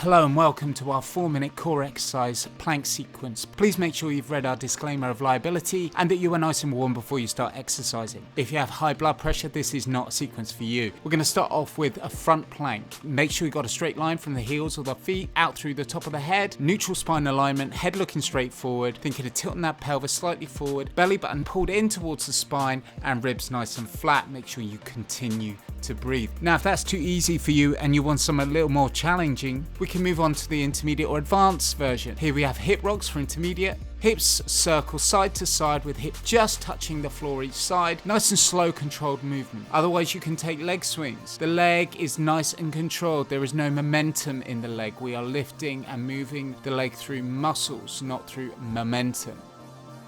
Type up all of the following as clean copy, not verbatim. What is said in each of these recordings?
Hello and welcome to our 4-minute core exercise plank sequence. Please make sure you've read our disclaimer of liability and that you are nice and warm before you start exercising. If you have high blood pressure, this is not a sequence for you. We're going to start off with a front plank. Make sure you've got a straight line from the heels of the feet out through the top of the head, neutral spine alignment, head looking straight forward, thinking of tilting that pelvis slightly forward, belly button pulled in towards the spine and ribs nice and flat. Make sure you continue to breathe. Now, if that's too easy for you and you want something a little more challenging, we can move on to the intermediate or advanced version. Here we have hip rocks for intermediate. Hips circle side to side with hip just touching the floor each side. Nice and slow controlled movement. Otherwise you can take leg swings. The leg is nice and controlled. There is no momentum in the leg. We are lifting and moving the leg through muscles, not through momentum.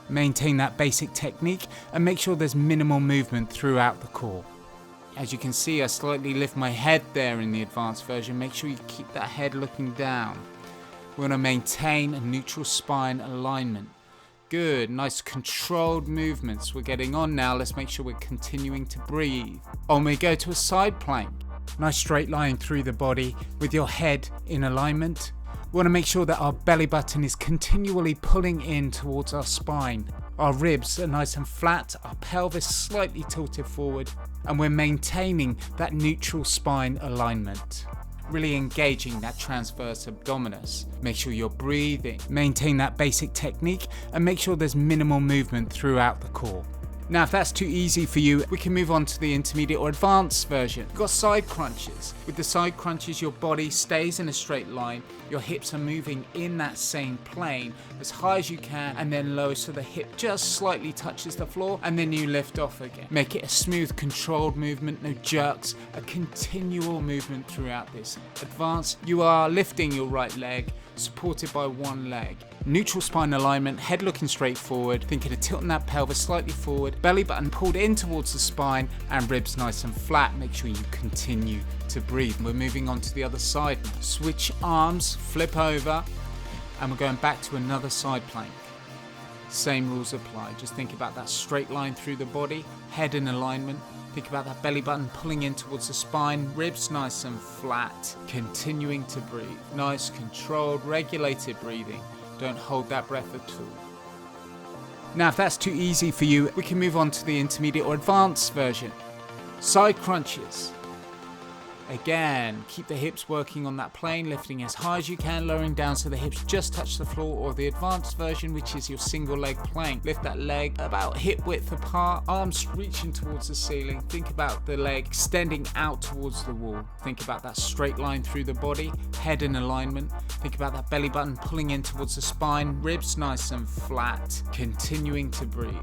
Maintain that basic technique and make sure there's minimal movement throughout the core. As you can see, I slightly lift my head there in the advanced version. Make sure you keep that head looking down. We want to maintain a neutral spine alignment. Good, nice controlled movements. We're getting on now. Let's make sure we're continuing to breathe. On we go to a side plank. Nice straight line through the body with your head in alignment. We want to make sure that our belly button is continually pulling in towards our spine. Our ribs are nice and flat, our pelvis slightly tilted forward, and we're maintaining that neutral spine alignment. Really engaging that transverse abdominis. Make sure you're breathing. Maintain that basic technique and make sure there's minimal movement throughout the core. Now, if that's too easy for you, we can move on to the intermediate or advanced version. We've got side crunches. With the side crunches, your body stays in a straight line. Your hips are moving in that same plane as high as you can and then low so the hip just slightly touches the floor and then you lift off again. Make it a smooth, controlled movement, no jerks, a continual movement throughout this. Advanced, you are lifting your right leg, supported by one leg. Neutral spine alignment, head looking straight forward, thinking of tilting that pelvis slightly forward, belly button pulled in towards the spine and ribs nice and flat. Make sure you continue to breathe. We're moving on to the other side now. Switch arms, flip over, and we're going back to another side plank. Same rules apply. Just think about that straight line through the body, head in alignment. Think about that belly button pulling in towards the spine, ribs nice and flat, continuing to breathe. Nice, controlled, regulated breathing. Don't hold that breath at all. Now, if that's too easy for you, we can move on to the intermediate or advanced version. Side crunches. Again, keep the hips working on that plane, lifting as high as you can, lowering down so the hips just touch the floor, or the advanced version, which is your single leg plank. Lift that leg about hip width apart, arms reaching towards the ceiling. Think about the leg extending out towards the wall. Think about that straight line through the body, head in alignment. Think about that belly button pulling in towards the spine, ribs nice and flat, continuing to breathe.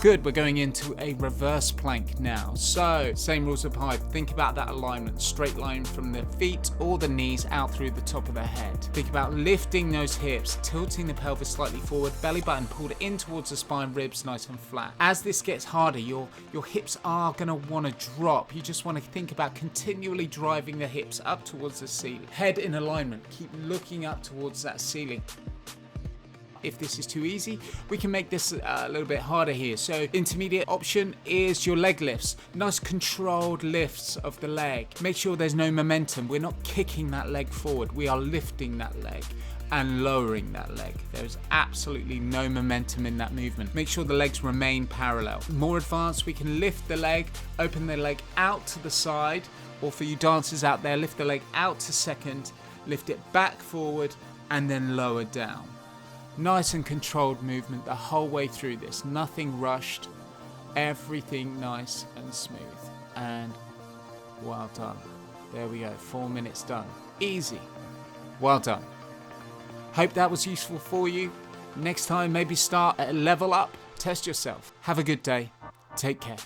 Good, we're going into a reverse plank now. So, same rules apply. Think about that alignment, straight line from the feet or the knees out through the top of the head. Think about lifting those hips, tilting the pelvis slightly forward, belly button pulled in towards the spine, ribs nice and flat. As this gets harder, your hips are going to want to drop. You just want to think about continually driving the hips up towards the ceiling. Head in alignment, keep looking up towards that ceiling. If this is too easy, we can make this a little bit harder here. So intermediate option is your leg lifts. Nice controlled lifts of the leg. Make sure there's no momentum. We're not kicking that leg forward. We are lifting that leg and lowering that leg. There's absolutely no momentum in that movement. Make sure the legs remain parallel. More advanced, we can lift the leg, open the leg out to the side, or for you dancers out there, lift the leg out to second, lift it back forward, and then lower down. Nice and controlled movement the whole way through this. Nothing rushed. Everything nice and smooth. And well done. There we go. 4 minutes done. Easy. Well done. Hope that was useful for you. Next time, maybe start at a level up. Test yourself. Have a good day. Take care.